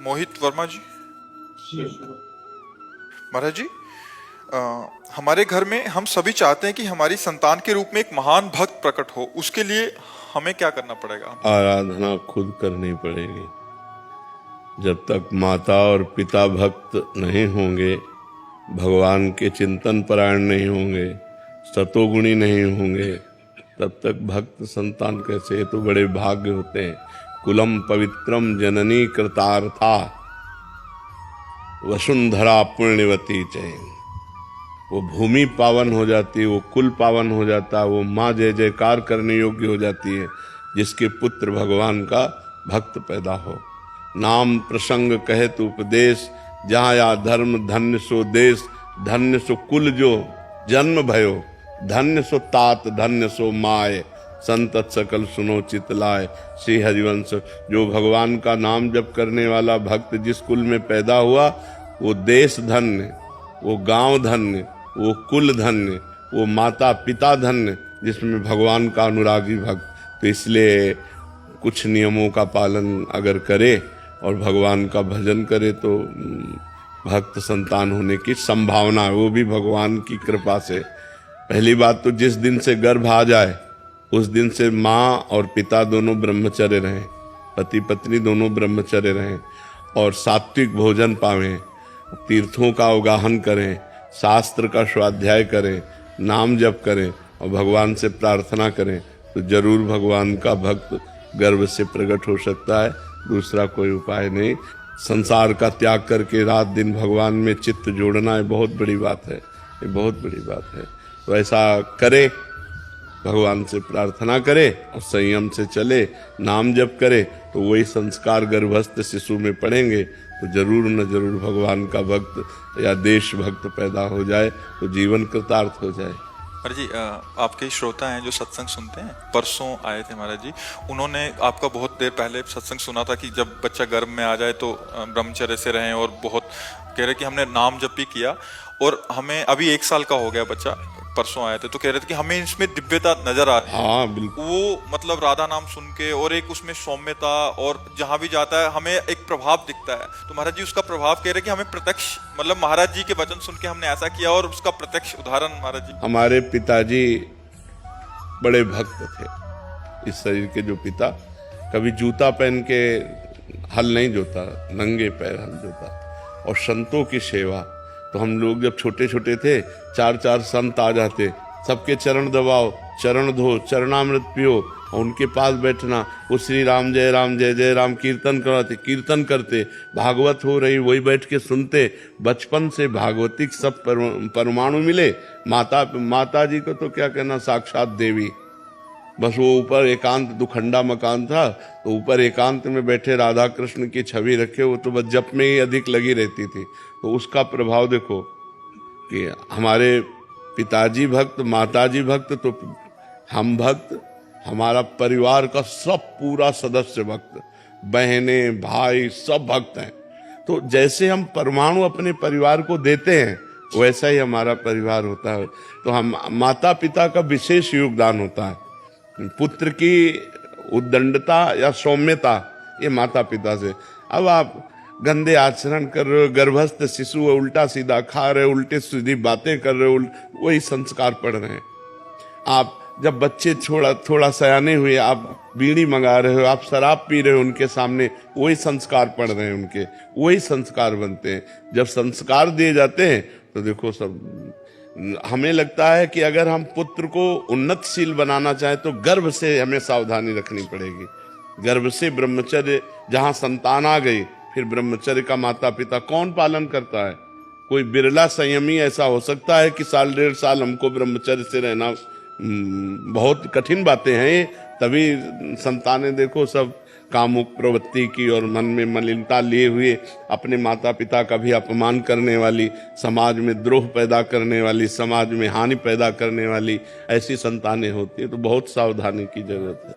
मोहित वर्मा जी। महाराज जी, हमारे घर में हम सभी चाहते हैं कि हमारी संतान के रूप में एक महान भक्त प्रकट हो। उसके लिए हमें क्या करना पड़ेगा? आराधना खुद करनी पड़ेगी। जब तक माता और पिता भक्त नहीं होंगे, भगवान के चिंतन परायण नहीं होंगे, सतोगुणी नहीं होंगे, तब तक भक्त संतान कैसे? ये तो बड़े भाग्य होते हैं। कुलम पवित्रम जननी कृतार्था वसुंधरा पुण्यवती चैन। वो भूमि पावन हो जाती है, वो कुल पावन हो जाता है, वो माँ जय जयकार करने योग्य हो जाती है जिसके पुत्र भगवान का भक्त पैदा हो। नाम प्रसंग कहे तो उपदेश, जहाँ या धर्म धन्य सो देश, धन्य सो कुल जो जन्म भयो, धन्य सो तात धन्य सो माय, संतत सकल सुनो चितलाय। श्री हरिवंश। जो भगवान का नाम जप करने वाला भक्त जिस कुल में पैदा हुआ, वो देश धन्य, वो गांव धन्य, वो कुल धन्य, वो माता पिता धन्य जिसमें भगवान का अनुरागी भक्त। तो इसलिए कुछ नियमों का पालन अगर करे और भगवान का भजन करे तो भक्त संतान होने की संभावना है, वो भी भगवान की कृपा से। पहली बात तो जिस दिन से गर्भ आ जाए उस दिन से माँ और पिता दोनों ब्रह्मचर्य रहें, पति पत्नी दोनों ब्रह्मचर्य रहें और सात्विक भोजन पावें, तीर्थों का अवगाहन करें, शास्त्र का स्वाध्याय करें, नाम जप करें और भगवान से प्रार्थना करें तो जरूर भगवान का भक्त गर्भ से प्रकट हो सकता है। दूसरा कोई उपाय नहीं। संसार का त्याग करके रात दिन भगवान में चित्त जोड़ना ये बहुत बड़ी बात है, ये बहुत बड़ी बात है। तो ऐसा करे, भगवान से प्रार्थना करे और संयम से चले, नाम जप करे तो वही संस्कार गर्भस्थ शिशु में पड़ेंगे तो जरूर न जरूर भगवान का भक्त या देश भक्त पैदा हो जाए तो जीवन कृतार्थ हो जाए। महाराज जी, आपके श्रोता हैं जो सत्संग सुनते हैं, परसों आए थे महाराज जी, उन्होंने आपका बहुत देर पहले सत्संग सुना था कि जब बच्चा गर्भ में आ जाए तो ब्रह्मचर्य से रहें, और बहुत कह रहे कि हमने नाम जप भी किया और हमें अभी 1 साल का हो गया बच्चा, परसों आए थे तो कह रहे थे कि हमें इसमें दिव्यता नजर आ रही है। हाँ बिल्कुल। वो मतलब राधा नाम सुन के और एक उसमें सौम्यता, और जहां भी जाता है हमें एक प्रभाव दिखता है। तो महाराज जी उसका प्रभाव कह रहे कि हमें प्रत्यक्ष, मतलब महाराज जी के वचन सुन के हमने ऐसा किया और उसका प्रत्यक्ष उदाहरण महाराज जी। हमारे पिताजी बड़े भक्त थे। इस शरीर के जो पिता कभी जूता पहन के हल नहीं जोता, नंगे पैर हल जोता। और संतों की सेवा, तो हम लोग जब छोटे छोटे थे 4-4 संत आ जाते, सबके चरण दबाओ, चरण धो, चरणामृत पियो और उनके पास बैठना। वो श्री राम जय जय राम कीर्तन कराते, कीर्तन करते, भागवत हो रही वही बैठ के सुनते। बचपन से भागवतिक सब परमाणु मिले। माता जी को तो क्या कहना, साक्षात देवी। बस वो ऊपर एकांत दुखंडा मकान था तो ऊपर एकांत में बैठे राधा कृष्ण की छवि रखे, वो तो बस जप में ही अधिक लगी रहती थी। तो उसका प्रभाव देखो कि हमारे पिताजी भक्त, माताजी भक्त, तो हम भक्त, हमारा परिवार का सब पूरा सदस्य भक्त, बहने भाई सब भक्त हैं। तो जैसे हम परमाणु अपने परिवार को देते हैं वैसा ही हमारा परिवार होता है। तो हम माता पिता का विशेष योगदान होता है। पुत्र की उद्दंडता या सौम्यता ये माता पिता से। अब आप गंदे आचरण कर रहे हो, गर्भस्थ शिशु है, उल्टा सीधा खा रहे हो, उल्टे सीधी बातें कर रहे हो, वही संस्कार पड़ रहे हैं। आप जब बच्चे थोड़ा सयाने हुए, आप बीड़ी मंगा रहे हो, आप शराब पी रहे हो उनके सामने, वही संस्कार पड़ रहे हैं, उनके वही संस्कार बनते हैं। जब संस्कार दिए जाते हैं तो देखो सब। हमें लगता है कि अगर हम पुत्र को उन्नतशील बनाना चाहें तो गर्भ से हमें सावधानी रखनी पड़ेगी। गर्भ से ब्रह्मचर्य, जहां संतान आ गई फिर ब्रह्मचर्य का माता पिता कौन पालन करता है? कोई बिरला संयमी ऐसा हो सकता है कि 1.5 साल हमको ब्रह्मचर्य से रहना, बहुत कठिन बातें हैं। तभी संतानें देखो सब कामुक प्रवृत्ति की और मन में मलिनता लिए हुए अपने माता पिता का भी अपमान करने वाली, समाज में द्रोह पैदा करने वाली, समाज में हानि पैदा करने वाली ऐसी संतानें होती है। तो बहुत सावधानी की जरूरत है।